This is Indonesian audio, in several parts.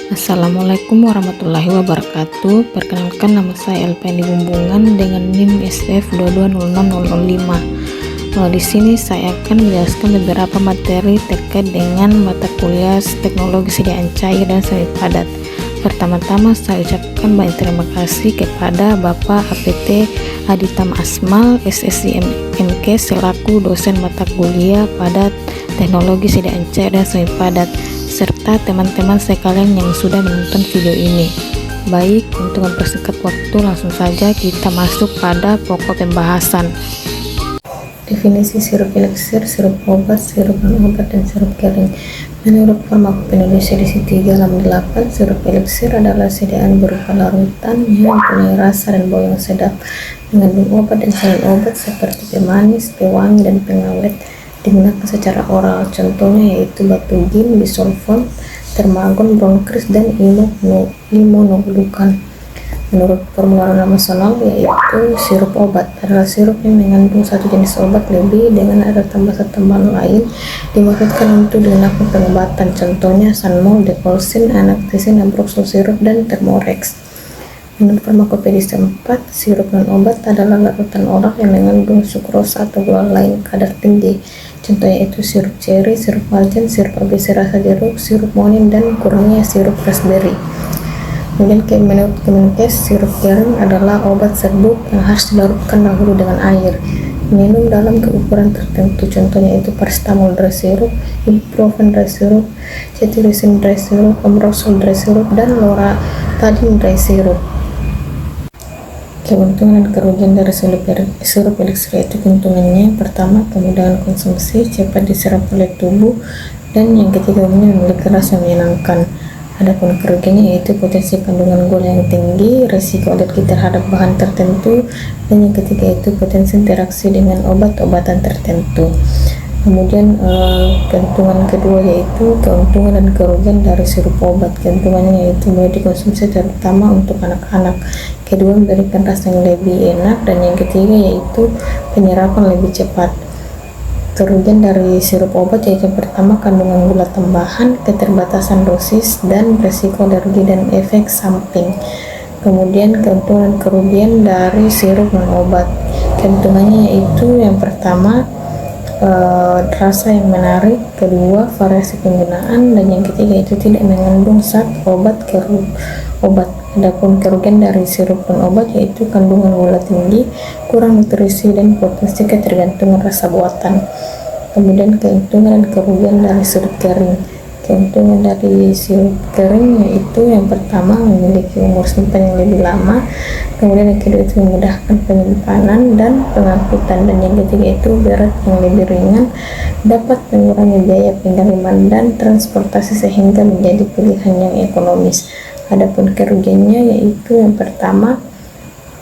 Assalamualaikum warahmatullahi wabarakatuh. Perkenalkan, nama saya Elpeni Bumbungan dengan NIM SF2206005. Di sini saya akan menjelaskan beberapa materi terkait dengan mata kuliah teknologi sediaan cair dan semi padat. Pertama-tama saya ucapkan banyak terima kasih kepada Bapak APT Aditam Asmal SSI MK selaku dosen mata kuliah padat teknologi sediaan cair dan semi padat, serta teman-teman sekalian yang sudah menonton video ini. Baik, untuk mempersingkat waktu, langsung saja kita masuk pada pokok pembahasan. Definisi sirup eliksir, sirup obat, sirup non-obat, dan sirup kering. Menurut Farmakopedia Indonesia edisi 3/8, sirup eliksir adalah sediaan berupa larutan yang mempunyai rasa dan bau yang sedap, mengandung obat dan selain obat seperti pemanis, pewangi, dan pengawet, digunakan secara oral. Contohnya yaitu batugin, bisolfon, termagon, bronkris, dan limonoglukan. Menurut formula nasional, yaitu sirup obat adalah sirup yang mengandung satu jenis obat lebih dengan ada tambahan lain dimaksudkan untuk digunakan pengobatan. Contohnya sanmol, dekolsin, anaktisin, amproxol sirup, dan thermorex. Menurut Farmakopedia 4, sirup non-obat adalah larutan oral yang mengandung sukrosa atau gula lain kadar tinggi. Contohnya itu sirup ceri, sirup marjan, sirup ABC rasa jeruk, sirup monin, dan kurnia sirup raspberry. Kemudian menurut Kemenkes, sirup kering adalah obat serbuk yang harus dilarutkan dahulu dengan air. Minum dalam keukuran tertentu, contohnya itu paracetamol dry syrup, ibuprofen dry syrup, cetirizine dry syrup, amroxol dry syrup, dan loratadine dry syrup. Keuntungan dan kerugian dari sirup eliksir itu keuntungannya: pertama, kemudahan konsumsi, cepat diserap oleh tubuh, dan yang ketiga, memiliki rasa menyenangkan. Adapun kerugiannya yaitu potensi kandungan gula yang tinggi, risiko alergi terhadap bahan tertentu, dan yang ketiga itu potensi interaksi dengan obat-obatan tertentu. Kemudian keuntungan kedua yaitu keuntungan dan kerugian dari sirup obat. Keuntungannya yaitu boleh dikonsumsi terutama untuk anak-anak, kedua memberikan rasa yang lebih enak, dan yang ketiga yaitu penyerapan lebih cepat. Kerugian dari sirup obat yaitu pertama, kandungan gula tambahan, keterbatasan dosis, dan risiko alergi dan efek samping. Kemudian keuntungan dan kerugian dari sirup non-obat. Keuntungannya yaitu yang pertama, rasa yang menarik, kedua variasi penggunaan, dan yang ketiga itu tidak mengandung zat obat. Adapun kerugian dari sirup non-obat yaitu kandungan gula tinggi, kurang nutrisi, dan potensi ketergantungan rasa buatan. Kemudian keuntungan dan kerugian dari sirup kering. Keuntungan dari sirup kering yaitu yang pertama, memiliki umur simpan yang lebih lama, kemudian yang kedua itu memudahkan penyimpanan dan pengangkutan, dan yang ketiga itu berat yang lebih ringan, dapat mengurangi biaya pengiriman dan transportasi sehingga menjadi pilihan yang ekonomis. Adapun kerugiannya yaitu yang pertama,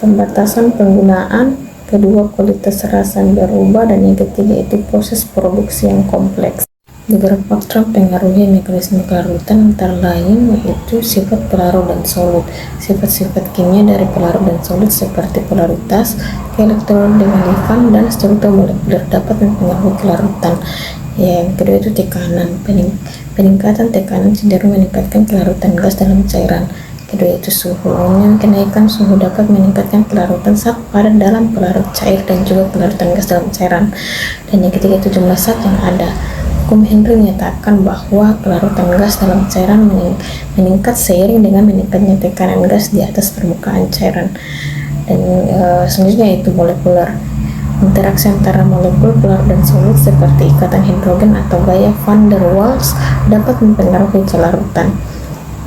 pembatasan penggunaan, kedua kualitas rasa yang berubah, dan yang ketiga itu proses produksi yang kompleks. Beberapa faktor mempengaruhi mekanisme kelarutan antara lain yaitu sifat pelarut dan solut. Sifat-sifat kimia dari pelarut dan solut seperti polaritas, elektrolit dengan dan struktur molekuler dapat mempengaruhi kelarutan. Yang kedua itu tekanan. Peningkatan tekanan cenderung meningkatkan kelarutan gas dalam cairan. Kedua itu suhu. Kenaikan suhu dapat meningkatkan kelarutan zat padat dalam pelarut cair dan juga kelarutan gas dalam cairan. Dan yang ketiga itu jumlah zat yang ada. Hukum Henry menyatakan bahwa kelarutan gas dalam cairan meningkat seiring dengan meningkatnya tekanan gas di atas permukaan cairan. Dan selanjutnya itu molekuler. Interaksi antara molekul pelarut dan solut seperti ikatan hidrogen atau gaya van der Waals dapat mempengaruhi kelarutan.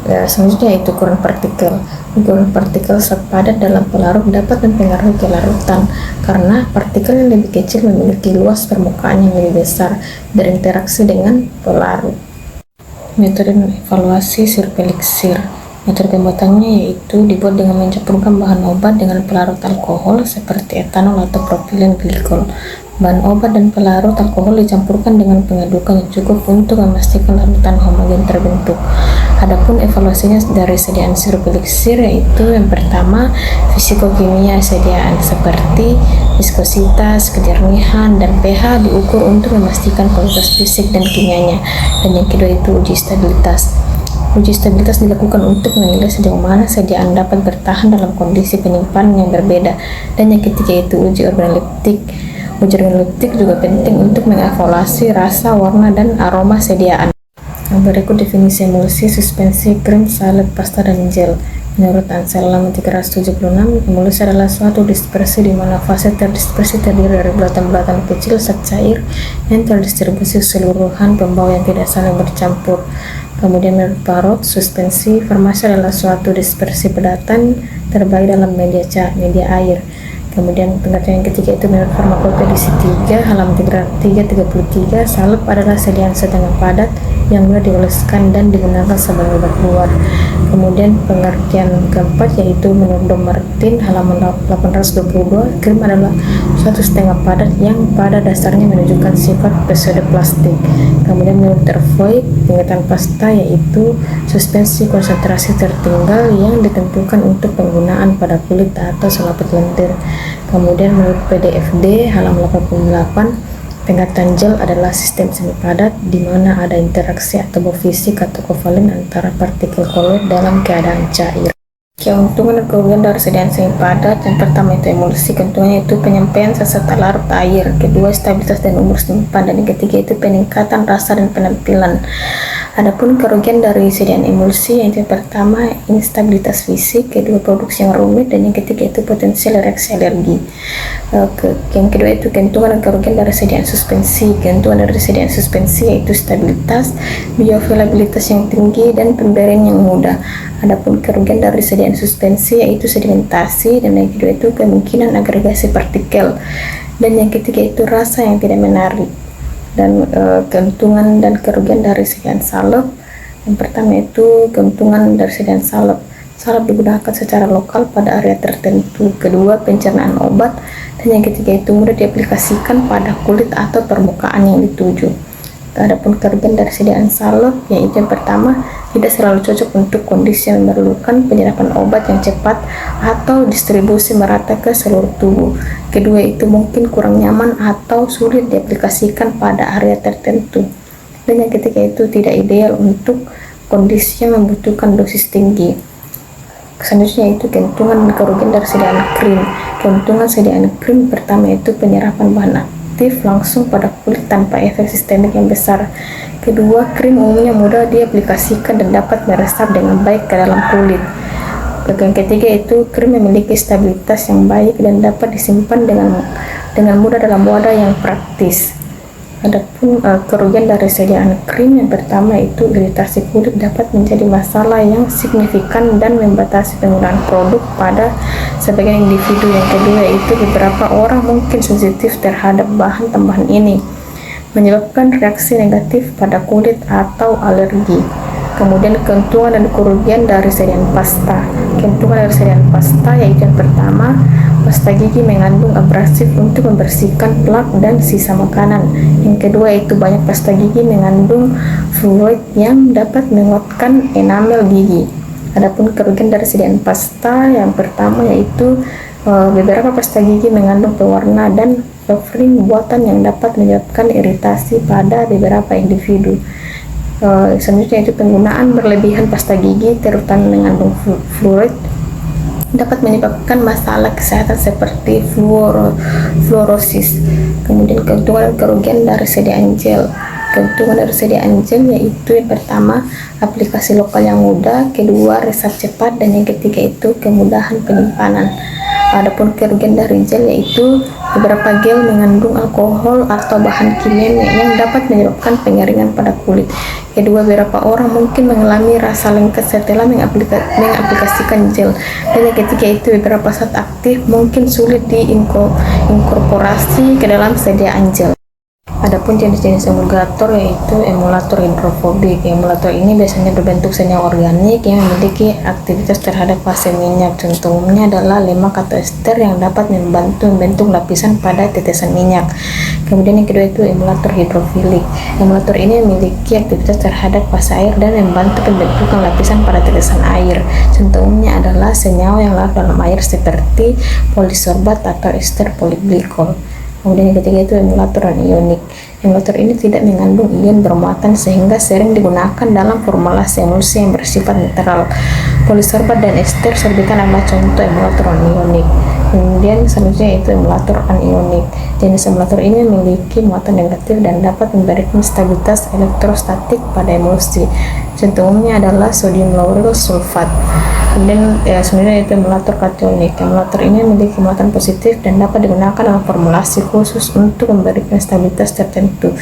Selanjutnya itu ukuran partikel. Ukuran partikel zat padat dalam pelarut dapat mempengaruhi kelarutan karena partikel yang lebih kecil memiliki luas permukaan yang lebih besar berinteraksi dengan pelarut. Metode evaluasi sirup eliksir. Metode pembuatannya yaitu dibuat dengan mencampurkan bahan obat dengan pelarut alkohol seperti etanol atau propilen glikol. Bahan obat dan pelarut alkohol dicampurkan dengan pengadukan yang cukup untuk memastikan larutan homogen terbentuk. Adapun evaluasinya dari sediaan sirup eliksir yaitu yang pertama, fisikokimia sediaan seperti viskositas, kejernihan, dan pH diukur untuk memastikan kualitas fisik dan kimianya. Dan yang kedua itu uji stabilitas. Uji stabilitas dilakukan untuk menilai sejauh mana sediaan dapat bertahan dalam kondisi penyimpanan yang berbeda. Dan yang ketiga itu uji organoleptik. Uji organoleptik juga penting untuk mengevaluasi rasa, warna, dan aroma sediaan. Berikut definisi emulsi, suspensi, krim, salep, pasta, dan gel. Menurut Ansel halaman 376, emulsi adalah suatu dispersi di mana fase terdispersi terdiri dari bulatan-bulatan kecil zat cair yang terdistribusi keseluruhan pembawa yang tidak saling bercampur. Kemudian menurut Parrot, suspensi farmasi adalah suatu dispersi padatan terbaik dalam media air. Kemudian pengertian yang ketiga itu menurut Farmakopedia 3 halaman 333, salep adalah sediaan setengah padat yang mudah dioleskan dan digunakan sebagai obat luar. Kemudian pengertian keempat yaitu menurut Martin halaman 822, krim adalah suatu setengah padat yang pada dasarnya menunjukkan sifat pseudoplastik. Kemudian menurut Terfoy, pengertian pasta yaitu suspensi konsentrasi tertinggal yang ditentukan untuk penggunaan pada kulit atau selaput lendir. Kemudian menurut PDFD halaman 88, pengertian gel adalah sistem semi padat di mana ada interaksi atau fisik atau kovalen antara partikel koloid dalam keadaan cair. Keuntungan dan kerugian dari sediaan semi padat, yang pertama itu emulsi, keuntungannya itu penyampaian seserta larut air, kedua stabilitas dan umur simpan, dan yang ketiga itu peningkatan rasa dan penampilan. Adapun kerugian dari sediaan emulsi, yang pertama instabilitas fisik, kedua produksi yang rumit, dan yang ketiga itu potensial reaksi alergi. Yang kedua itu keuntungan dan kerugian dari sediaan suspensi. Keuntungan dari sediaan suspensi yaitu stabilitas, bioavailabilitas yang tinggi, dan pemberian yang mudah. Adapun kerugian dari sediaan suspensi yaitu sedimentasi, dan yang kedua itu kemungkinan agregasi partikel, dan yang ketiga itu rasa yang tidak menarik. Dan keuntungan dan kerugian dari sediaan salep, yang pertama itu keuntungan dari sediaan salep digunakan secara lokal pada area tertentu, kedua pencernaan obat, dan yang ketiga itu mudah diaplikasikan pada kulit atau permukaan yang dituju. Adapun kerugian dari sediaan salep yaitu yang pertama tidak selalu cocok untuk kondisi yang memerlukan penyerapan obat yang cepat atau distribusi merata ke seluruh tubuh. Kedua itu mungkin kurang nyaman atau sulit diaplikasikan pada area tertentu. Dan yang ketiga itu tidak ideal untuk kondisi yang membutuhkan dosis tinggi. Selanjutnya itu keuntungan dan kerugian dari sediaan krim. Keuntungan sediaan krim pertama itu penyerapan bahan aktif langsung pada kulit tanpa efek sistemik yang besar. Kedua, krim umumnya mudah diaplikasikan dan dapat meresap dengan baik ke dalam kulit. Yang ketiga itu krim memiliki stabilitas yang baik dan dapat disimpan dengan mudah dalam wadah yang praktis. Adapun kerugian dari sediaan krim, yang pertama itu iritasi kulit dapat menjadi masalah yang signifikan dan membatasi penggunaan produk pada sebagian individu. Yang kedua itu beberapa orang mungkin sensitif terhadap bahan tambahan ini, menyebabkan reaksi negatif pada kulit atau alergi. Kemudian keuntungan dan kerugian dari sediaan pasta. Keuntungan dari sediaan pasta yaitu yang pertama, pasta gigi mengandung abrasif untuk membersihkan plak dan sisa makanan. Yang kedua itu banyak pasta gigi mengandung fluorid yang dapat menguatkan enamel gigi. Adapun kerugian dari sediaan pasta, yang pertama yaitu beberapa pasta gigi mengandung pewarna dan buffering buatan yang dapat menyebabkan iritasi pada beberapa individu. Selanjutnya itu penggunaan berlebihan pasta gigi terutama mengandung fluorid dapat menyebabkan masalah kesehatan seperti fluorosis. Kemudian keuntungan dan kerugian dari sediaan gel. Keuntungan dari sediaan gel yaitu yang pertama aplikasi lokal yang mudah, kedua resap cepat, dan yang ketiga itu kemudahan penyimpanan. Adapun kerugian dari gel yaitu beberapa gel mengandung alkohol atau bahan kimia yang dapat menyebabkan pengeringan pada kulit. Kedua, beberapa orang mungkin mengalami rasa lengket setelah mengaplikasikan gel. Dan yang ketiga itu beberapa zat aktif mungkin sulit diinkorporasi ke dalam sediaan gel. Adapun jenis-jenis emulgator yaitu emulator hidrofobik. Emulator ini biasanya berbentuk senyawa organik yang memiliki aktivitas terhadap fase minyak. Contoh umumnya adalah lemak atau ester yang dapat membantu membentuk lapisan pada tetesan minyak. Kemudian yang kedua itu emulator hidrofilik. Emulator ini memiliki aktivitas terhadap fase air dan membantu pembentukan lapisan pada tetesan air. Contoh umumnya adalah senyawa yang larut dalam air seperti polisorbat atau ester poliglikol. Kemudian yang ketiga itu emulator anionik. Emulator ini tidak mengandung ion bermuatan sehingga sering digunakan dalam formulasi emulsi yang bersifat netral. Polisorbat dan ester sorbitan adalah contoh emulator anionik. Kemudian selanjutnya itu emulator anionik. Jenis emulator ini memiliki muatan negatif dan dapat memberikan stabilitas elektrostatik pada emulsi. Contoh umumnya adalah sodium lauryl sulfat. Kemudian sebenarnya itu emulator kationik. Emulator ini memiliki muatan positif dan dapat digunakan dalam formulasi khusus untuk memberikan stabilitas tertentu.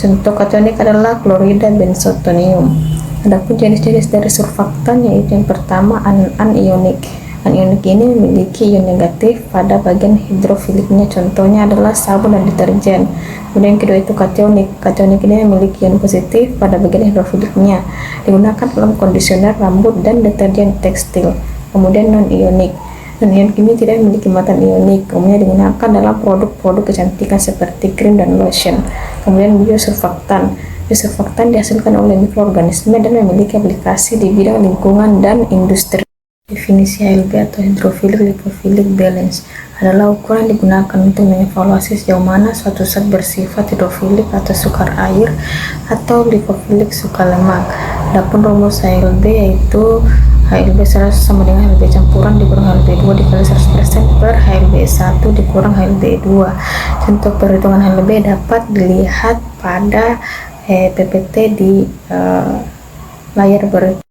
Contoh kationik adalah klorida benzotonium. Adapun jenis-jenis dari surfaktan yaitu yang pertama anionik. Anionik ini memiliki ion negatif pada bagian hidrofiliknya, contohnya adalah sabun dan deterjen. Kemudian yang kedua itu kationik. Kationik ini memiliki ion positif pada bagian hidrofiliknya, digunakan dalam kondisioner rambut dan deterjen tekstil. Kemudian non-ionik. Non-ionik ini tidak memiliki muatan ionik, kemudian digunakan dalam produk-produk kecantikan seperti krim dan lotion. Kemudian biosurfaktan. Biosurfaktan dihasilkan oleh mikroorganisme dan memiliki aplikasi di bidang lingkungan dan industri. Definisi HLB atau hydrophilic lipophilic balance adalah ukuran digunakan untuk mengevaluasi sejauh mana suatu zat bersifat hidrofilik atau sukar air atau lipofilik suka lemak. Adapun rumus HLB yaitu HLB 100 sama dengan HLB campuran dikurang HLB 2 dikali 100% per HLB 1 dikurang HLB 2. Contoh perhitungan HLB dapat dilihat pada PPT di layar berikut.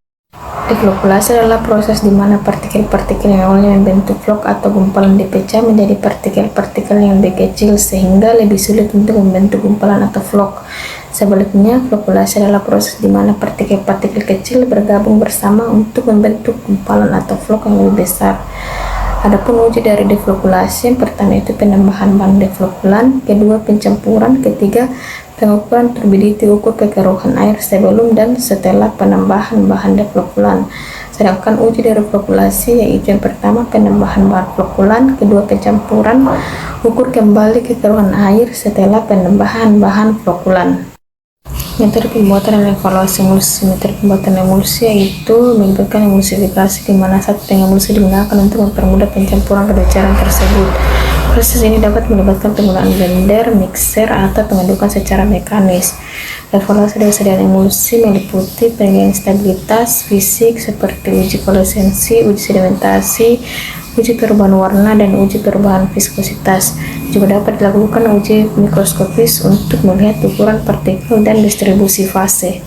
Deflokulasi adalah proses di mana partikel-partikel yang awalnya membentuk flok atau gumpalan dipecah menjadi partikel-partikel yang lebih kecil sehingga lebih sulit untuk membentuk gumpalan atau flok. Sebaliknya, flokulasi adalah proses di mana partikel-partikel kecil bergabung bersama untuk membentuk gumpalan atau flok yang lebih besar. Adapun uji dari deflokulasi, yang pertama itu penambahan bahan deflokulan, kedua pencampuran, ketiga pengukuran turbidity ukur kekeruhan air sebelum dan setelah penambahan bahan deflokulan. Sedangkan uji dari flokulasi yaitu yang pertama penambahan bahan flokulan, kedua pencampuran, ukur kembali kekeruhan air setelah penambahan bahan flokulan. Metode pembuatan dan evaluasi emulsi. Metode pembuatan emulsi yaitu melibatkan emulsifikasi di mana satu pengemulsi digunakan untuk mempermudah pencampuran kedua cairan tersebut. Proses ini dapat melibatkan penggunaan blender, mixer, atau pengadukan secara mekanis. Evaluasi dari sediaan emulsi meliputi penilaian stabilitas fisik seperti uji koherensi, uji sedimentasi, uji perubahan warna, dan uji perubahan viskositas. Juga dapat dilakukan uji mikroskopis untuk melihat ukuran partikel dan distribusi fase.